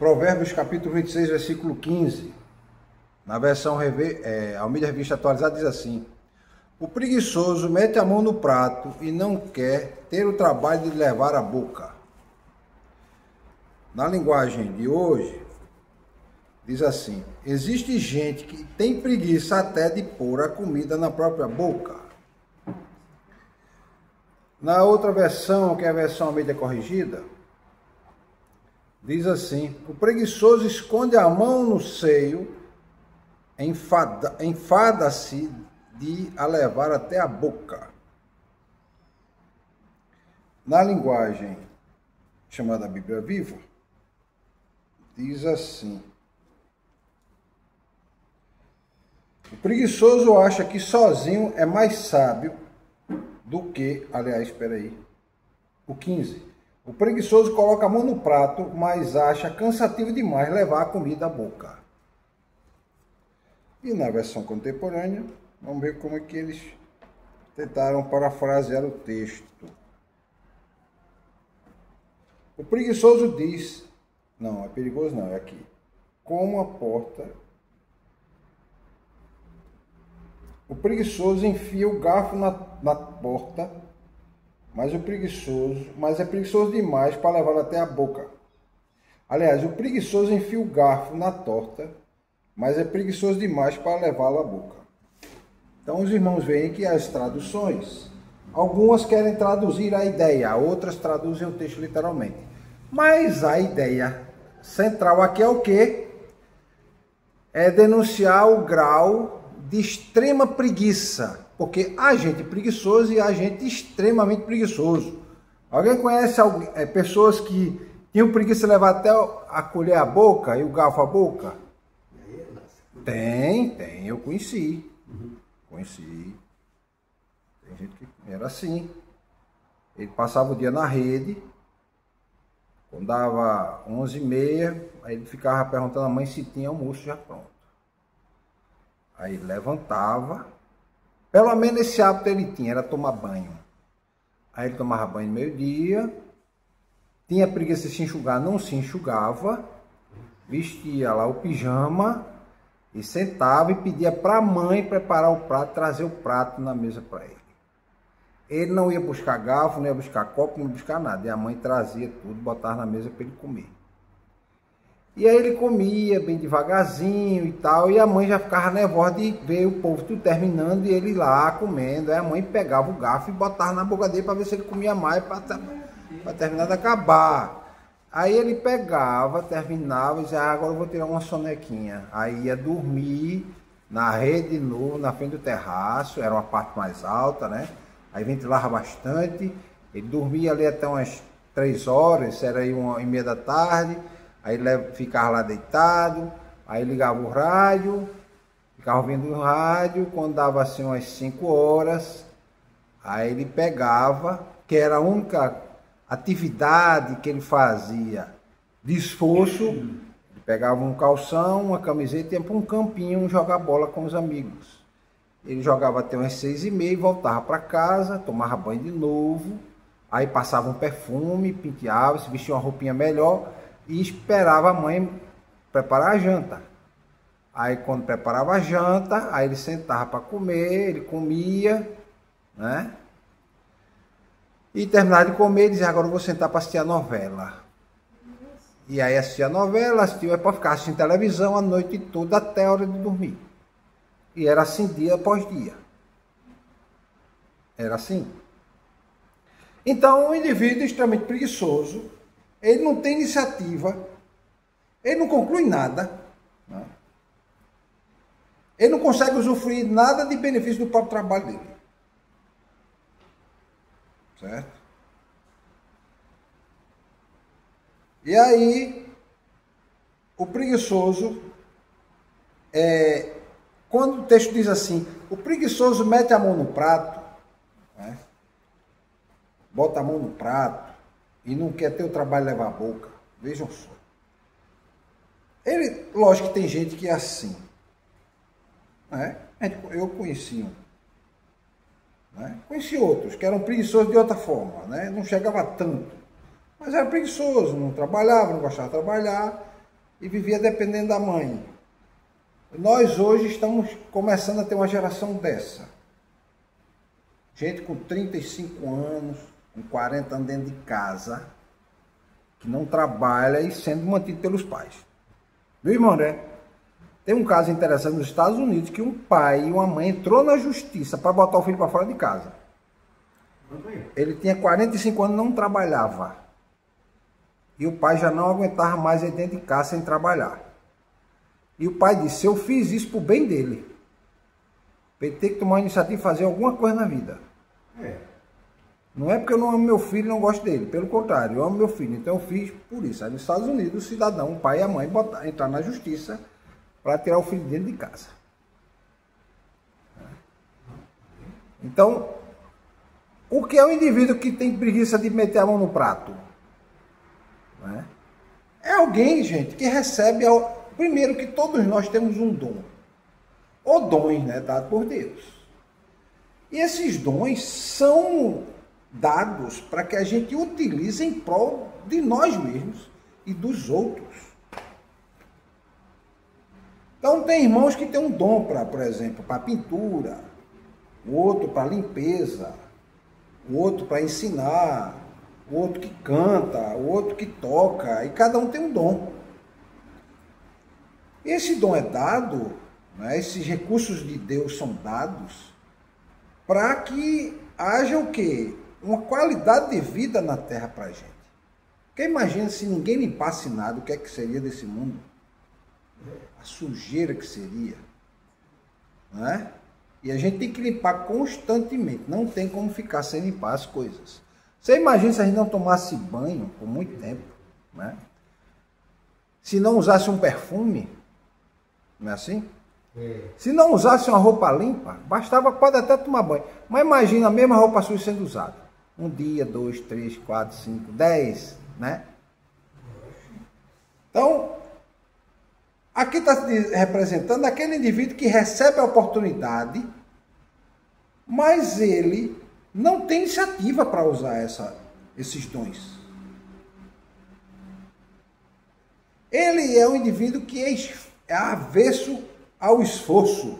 Provérbios capítulo 26, versículo 15. Na versão Almeida Revista Atualizada diz assim: o preguiçoso mete a mão no prato e não quer ter o trabalho de levar à boca. Na linguagem de hoje, diz assim: existe gente que tem preguiça até de pôr a comida na própria boca. Na outra versão, que é a versão Almeida Corrigida, diz assim: o preguiçoso esconde a mão no seio, enfada-se de a levar até a boca. Na linguagem chamada Bíblia Viva, diz assim: o preguiçoso acha que sozinho é mais sábio do que... Aliás, espera aí. O 15. O preguiçoso coloca a mão no prato, mas acha cansativo demais levar a comida à boca. E na versão contemporânea, vamos ver como é que eles tentaram parafrasear o texto. O preguiçoso diz... Não, é perigoso não, é aqui. Como a porta... O preguiçoso enfia o garfo na porta, mas é preguiçoso demais para levá-lo até a boca. Aliás, o preguiçoso enfia o garfo na torta, mas é preguiçoso demais para levá-lo à boca. Então os irmãos veem que as traduções, algumas querem traduzir a ideia, outras traduzem o texto literalmente. Mas a ideia central aqui é o quê? É denunciar o grau de extrema preguiça, porque há gente preguiçosa e há gente extremamente preguiçoso. Alguém conhece pessoas que tinham preguiça de levar até a colher à boca e o garfo à boca? Tem, eu conheci. Conheci. Tem gente que era assim. Ele passava o dia na rede, quando dava 11h30, aí ele ficava perguntando à mãe se tinha almoço já pronto. Aí ele levantava, pelo menos esse hábito ele tinha, era tomar banho. Aí ele tomava banho no meio-dia, tinha preguiça de se enxugar, não se enxugava, vestia lá o pijama e sentava e pedia para a mãe preparar o prato, trazer o prato na mesa para ele. Ele não ia buscar garfo, não ia buscar copo, não ia buscar nada. E a mãe trazia tudo, botava na mesa para ele comer. E aí ele comia bem devagarzinho e tal, e a mãe já ficava nervosa de ver o povo tudo terminando e ele lá comendo. Aí a mãe pegava o garfo e botava na boca dele para ver se ele comia mais, para terminar de acabar. Aí ele pegava, terminava e dizia: agora eu vou tirar uma sonequinha. Aí ia dormir na rede de novo, na frente do terraço, era uma parte mais alta, né? Aí ventilava bastante, ele dormia ali até umas 3 horas, era aí 1h30 da tarde. Aí ele ficava lá deitado, aí ligava o rádio, ficava ouvindo o rádio, quando dava assim umas 5 horas, aí ele pegava, que era a única atividade que ele fazia de esforço, ele pegava um calção, uma camiseta e ia para um campinho jogar bola com os amigos. Ele jogava até umas 6h30, voltava para casa, tomava banho de novo, aí passava um perfume, penteava, se vestia uma roupinha melhor, e esperava a mãe preparar a janta. Aí quando preparava a janta, aí ele sentava para comer, ele comia, né? E terminava de comer, ele dizia: agora eu vou sentar para assistir a novela. E aí assistia a novela, assistia para ficar assistindo televisão a noite toda até a hora de dormir. E era assim dia após dia. Era assim. Então um indivíduo extremamente preguiçoso, ele não tem iniciativa, ele não conclui nada, né? Ele não consegue usufruir nada de benefício do próprio trabalho dele. Certo? E aí, o preguiçoso, quando o texto diz assim: o preguiçoso mete a mão no prato, né? Bota a mão no prato, e não quer ter o trabalho de levar a boca. Vejam só. Lógico que tem gente que é assim, né? Eu conheci um, né? Conheci outros que eram preguiçosos de outra forma, né? Não chegava tanto, mas era preguiçoso, não trabalhava, não gostava de trabalhar, e vivia dependendo da mãe. Nós hoje estamos começando a ter uma geração dessa. Gente com 35 anos, com 40 anos dentro de casa, que não trabalha e sendo mantido pelos pais. Viu, irmão André? Tem um caso interessante nos Estados Unidos que um pai e uma mãe entrou na justiça para botar o filho para fora de casa. Ele tinha 45 anos e não trabalhava. E o pai já não aguentava mais ele dentro de casa sem trabalhar. E o pai disse, eu fiz isso por bem dele. Ele tem que tomar a iniciativa de fazer alguma coisa na vida. Não é porque eu não amo meu filho e não gosto dele. Pelo contrário, eu amo meu filho. Então eu fiz por isso. Aí nos Estados Unidos, o cidadão, o pai e a mãe entrar na justiça para tirar o filho dele de casa. Então, o que é o indivíduo que tem preguiça de meter a mão no prato? É alguém, gente, que recebe... Primeiro que todos nós temos um dom. Ou dons, né, dado por Deus. E esses dons são dados para que a gente utilize em prol de nós mesmos e dos outros. Então tem irmãos que têm um dom para, por exemplo, para pintura, o outro para limpeza, o outro para ensinar, o outro que canta, o outro que toca, e cada um tem um dom. Esse dom é dado, né, esses recursos de Deus são dados para que haja o quê? Uma qualidade de vida na terra para a gente. Porque imagina se ninguém limpasse nada, o que é que seria desse mundo? A sujeira que seria. Né? E a gente tem que limpar constantemente. Não tem como ficar sem limpar as coisas. Você imagina se a gente não tomasse banho por muito tempo, né? Se não usasse um perfume, não é assim? Se não usasse uma roupa limpa, bastava, pode até tomar banho. Mas imagina a mesma roupa suja sendo usada. Um dia, 2, 3, 4, 5, 10, né? Então, aqui está representando aquele indivíduo que recebe a oportunidade, mas ele não tem iniciativa para usar esses dons. Ele é um indivíduo que é avesso ao esforço.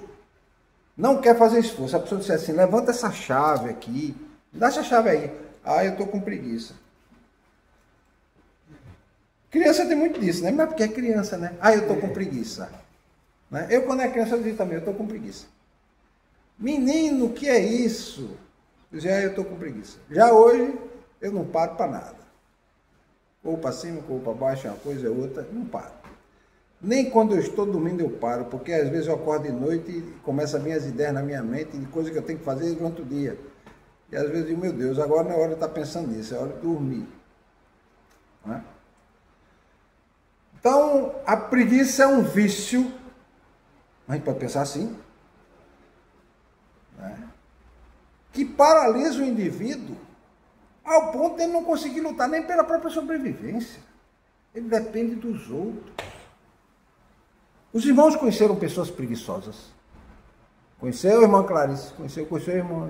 Não quer fazer esforço. A pessoa diz assim, levanta essa chave aqui, dá essa chave aí. Ah, eu estou com preguiça. Criança tem muito disso, né? Mas porque é criança, né? Ah, eu estou com preguiça. Né? Eu, quando era criança, eu dizia também, eu estou com preguiça. Menino, o que é isso? Eu dizia, ah, eu estou com preguiça. Já hoje, eu não paro para nada. Ou para cima, ou para baixo, uma coisa ou outra, não paro. Nem quando eu estou dormindo eu paro, porque às vezes eu acordo de noite e começam a vir as ideias na minha mente de coisas que eu tenho que fazer durante o dia. E às vezes eu digo, meu Deus, agora não é hora de estar pensando nisso, é hora de dormir. Né? Então, a preguiça é um vício, a gente pode pensar assim, né? Que paralisa o indivíduo ao ponto de ele não conseguir lutar nem pela própria sobrevivência. Ele depende dos outros. Os irmãos conheceram pessoas preguiçosas. Conheceu a irmã Clarice? Conheceu o irmão.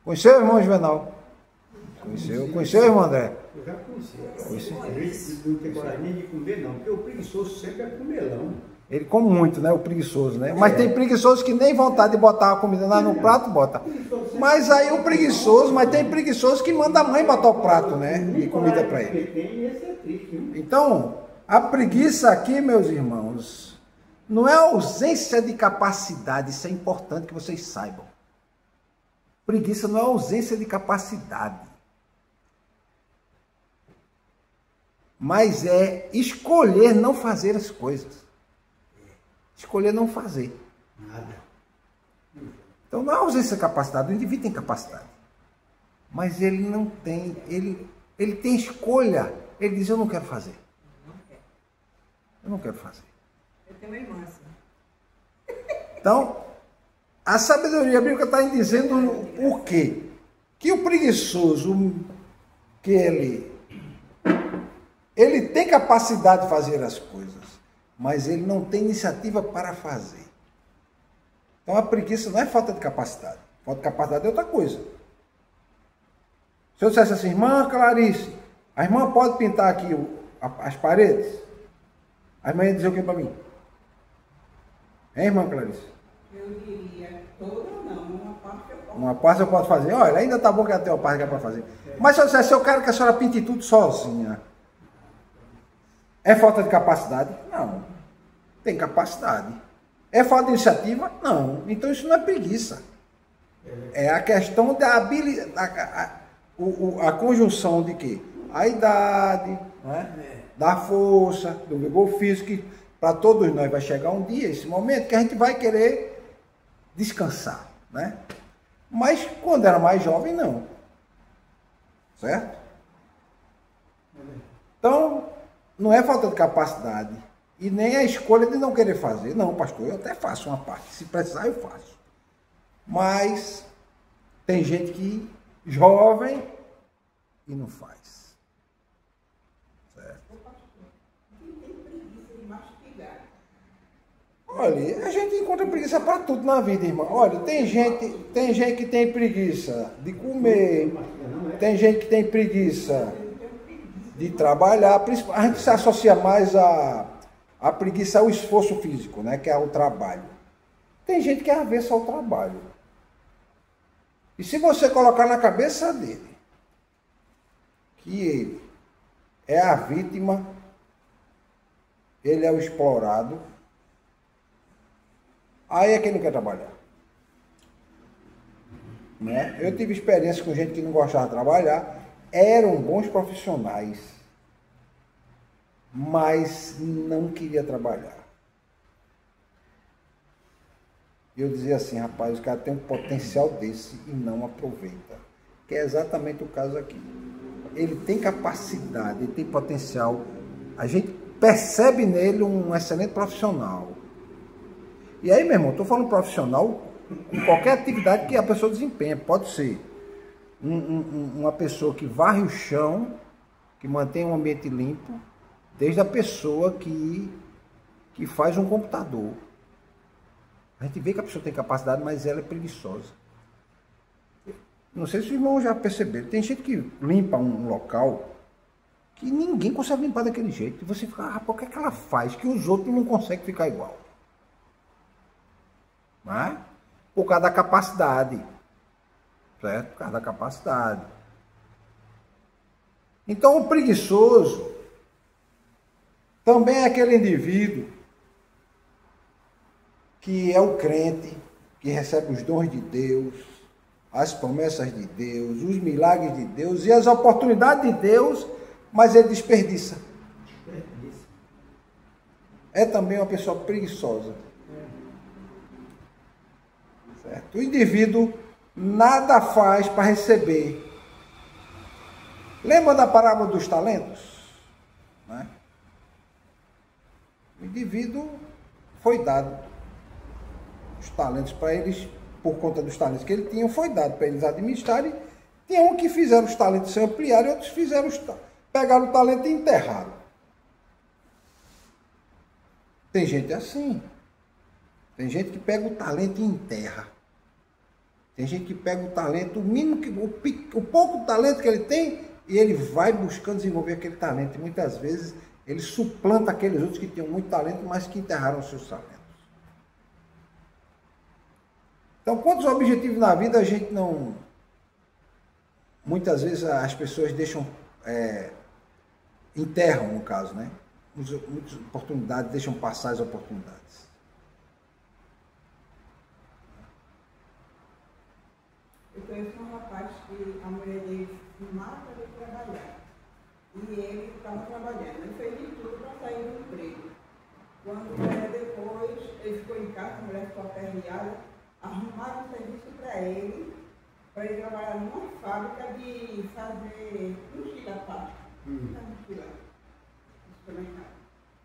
Conheceu o irmão Juvenal? Conheceu o irmão André? Eu já conheci. A gente não tem coragem de comer, não, porque o preguiçoso sempre é comelão. Ele come muito, né? O preguiçoso, né? Mas tem preguiçosos que nem vontade de botar a comida lá no prato, bota. Mas aí o preguiçoso, mas tem preguiçoso que manda a mãe botar o prato, né? De comida para ele. Então, a preguiça aqui, meus irmãos, não é a ausência de capacidade, isso é importante que vocês saibam. Preguiça não é ausência de capacidade, mas é escolher não fazer as coisas. Escolher não fazer. Nada. Então não é ausência de capacidade, o indivíduo tem capacidade. Mas ele não tem, ele tem escolha. Ele diz, eu não quero fazer. Eu não quero fazer. Eu tenho uma irmã assim. Então, a sabedoria bíblica está dizendo o quê? Que o preguiçoso, que ele tem capacidade de fazer as coisas, mas ele não tem iniciativa para fazer. Então a preguiça não é falta de capacidade. Falta de capacidade é outra coisa. Se eu dissesse assim, irmã Clarice, a irmã pode pintar aqui as paredes? As mães iam dizer o que para mim? Hein, irmã Clarice? Eu diria, toda não, uma parte eu posso. Uma parte eu posso fazer. Olha, ainda tá bom que até uma parte que é para fazer. Mas se eu dissesse, eu quero que a senhora pinte tudo sozinha. É falta de capacidade? Não. Tem capacidade. É falta de iniciativa? Não. Então isso não é preguiça. É a questão da habilidade, a conjunção de quê? A idade, né? Da força, do vigor físico, que para todos nós vai chegar um dia, esse momento, que a gente vai querer descansar, né? Mas quando era mais jovem, não. Certo? Então, não é falta de capacidade e nem a escolha de não querer fazer. Não, pastor, eu até faço uma parte. Se precisar, eu faço. Mas tem gente que jovem e não faz. Certo? Quem tem preguiça de mastigar. Olha, a gente encontra preguiça para tudo na vida, irmão. Olha, tem gente que tem preguiça de comer, tem gente que tem preguiça de trabalhar. A gente se associa mais a preguiça ao esforço físico, né? Que é o trabalho. Tem gente que é avessa ao trabalho. E se você colocar na cabeça dele que ele é a vítima, ele é o explorado, aí é quem não quer trabalhar. Né? Eu tive experiência com gente que não gostava de trabalhar, eram bons profissionais, mas não queria trabalhar. Eu dizia assim, rapaz, o cara tem um potencial desse e não aproveita. Que é exatamente o caso aqui. Ele tem capacidade, ele tem potencial. A gente percebe nele um excelente profissional. E aí, meu irmão, estou falando profissional em qualquer atividade que a pessoa desempenha. Pode ser uma pessoa que varre o chão, que mantém um ambiente limpo, desde a pessoa que faz um computador. A gente vê que a pessoa tem capacidade, mas ela é preguiçosa. Não sei se os irmãos já perceberam. Tem gente que limpa um local que ninguém consegue limpar daquele jeito. E você fica, por que ela faz que os outros não conseguem ficar igual? Não é? Por causa da capacidade. Certo? Por causa da capacidade. Então o preguiçoso também é aquele indivíduo que é o crente, que recebe os dons de Deus, as promessas de Deus, os milagres de Deus e as oportunidades de Deus, mas ele desperdiça. É também uma pessoa preguiçosa. Certo? O indivíduo nada faz para receber. Lembra da parábola dos talentos? Né? O indivíduo foi dado os talentos para eles, por conta dos talentos que ele tinha, foi dado para eles administrarem. Tinha um que fizeram os talentos se ampliar e outros pegaram o talento e enterraram. Tem gente assim. Tem gente que pega o talento e enterra. Tem gente que pega o talento, o mínimo o pouco talento que ele tem, e ele vai buscando desenvolver aquele talento. E muitas vezes ele suplanta aqueles outros que tinham muito talento, mas que enterraram os seus talentos. Então, quantos objetivos na vida a gente não... Muitas vezes as pessoas deixam... enterram, no caso, né? Muitas oportunidades, deixam passar as oportunidades. Eu conheço um rapaz que a mulher dele mata de trabalhar. E ele estava trabalhando. Ele fez de tudo para sair do emprego. Quando depois ele ficou em casa, a mulher ficou aperreada. Arrumaram um serviço para ele trabalhar numa fábrica de fazer mochila plástico. Mochila, supermercado.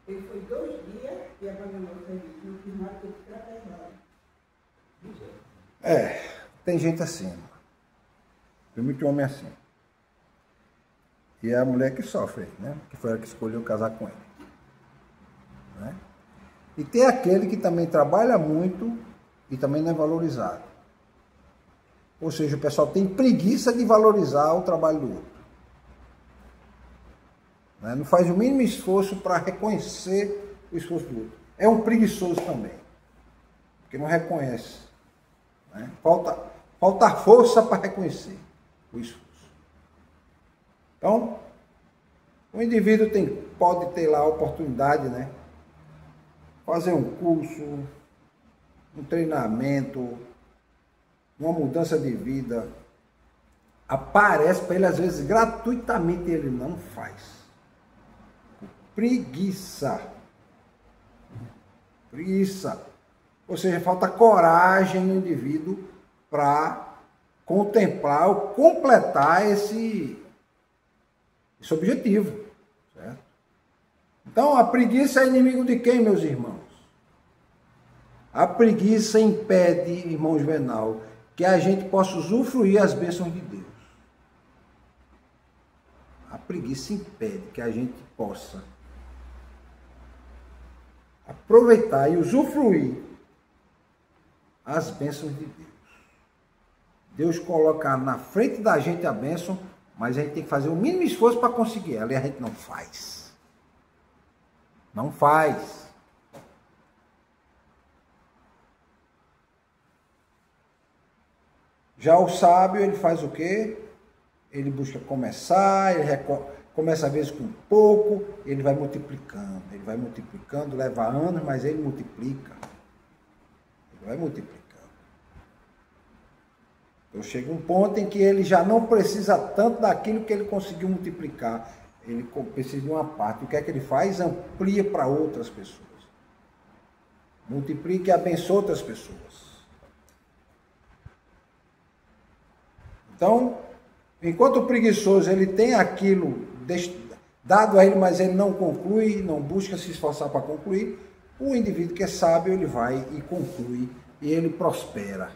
Ele foi 2 dias e abandonou o serviço, não quis mais porque era pesado. Tem gente assim. Tem muito homem assim. E é a mulher que sofre, né? Que foi ela que escolheu casar com ele. Né? E tem aquele que também trabalha muito e também não é valorizado. Ou seja, o pessoal tem preguiça de valorizar o trabalho do outro. Né? Não faz o mínimo esforço para reconhecer o esforço do outro. É um preguiçoso também, porque não reconhece. Né? Falta força para reconhecer o esforço. Então, o indivíduo pode ter lá a oportunidade, né? Fazer um curso, um treinamento, uma mudança de vida. Aparece para ele, às vezes, gratuitamente, ele não faz. Preguiça. Preguiça. Ou seja, falta coragem no indivíduo para contemplar ou completar esse objetivo. Certo? Então, a preguiça é inimigo de quem, meus irmãos? A preguiça impede, irmão Juvenal, que a gente possa usufruir as bênçãos de Deus. A preguiça impede que a gente possa aproveitar e usufruir as bênçãos de Deus. Deus coloca na frente da gente a bênção, mas a gente tem que fazer o mínimo esforço para conseguir ela, e a gente não faz. Não faz. Já o sábio, ele faz o quê? Ele busca começar, ele começa às vezes com pouco, ele vai multiplicando, leva anos, mas ele multiplica. Ele vai multiplicando. Então chega um ponto em que ele já não precisa tanto daquilo que ele conseguiu multiplicar. Ele precisa de uma parte. O que é que ele faz? Amplia para outras pessoas. Multiplica e abençoa outras pessoas. Então, enquanto o preguiçoso ele tem aquilo dado a ele, mas ele não conclui, não busca se esforçar para concluir, o indivíduo que é sábio, ele vai e conclui, e ele prospera.